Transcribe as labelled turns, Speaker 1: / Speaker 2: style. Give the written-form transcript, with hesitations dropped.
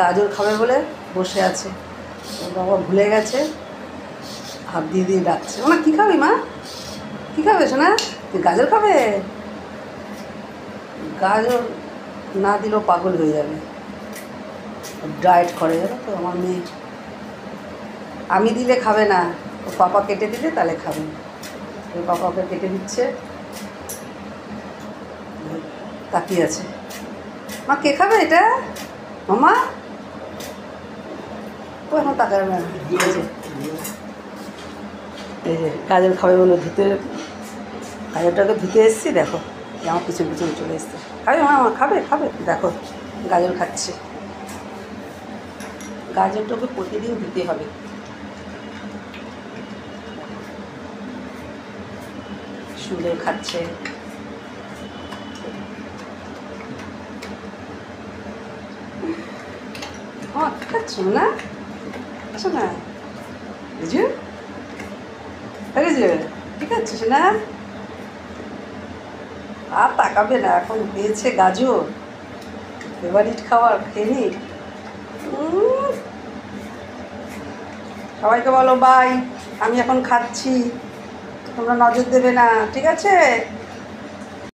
Speaker 1: গাজর খাবে বলে বসে আছে, ওর বাবা ভুলে গেছে, হাত দিয়ে দিয়ে ডাকছে। ওনা কী খাবি মা, কী খাবে শোনা? তুই গাজর খাবে? গাজর না দিলেও পাগল হয়ে যাবে, ডায়েট করে যাবে তো আমার মেয়ে। আমি দিলে খাবে না, ও পাপা কেটে দিলে তাহলে খাবে। ওর পাপা ওকে কেটে দিচ্ছে, তাকিয়ে আছে। মা কে খাবে এটা মামা? ও এখন তাকাবে না। এই যে গাজর খাবে বলে ধুতে, গাজরটাকে ধুতে এসেছি, দেখো আমার পিছন পিছন চলে এসছে। খাবে মামা, খাবে খাবে, দেখো গাজর খাচ্ছে। গাজরটাকে প্রতিদিন দিতে হবে। সুন্দর খাচ্ছে। হ্যাঁ খাচ্ছ না, আসো না বুঝু, বুঝু ঠিক আছে না? আর তাকাবে না, এখন পেয়েছে গাজর, ফেভারিট খাবার, খেয়ে নি। সবাইকে বলো বাই, আমি এখন খাচ্ছি, তোমরা নজর দেবে না, ঠিক আছে?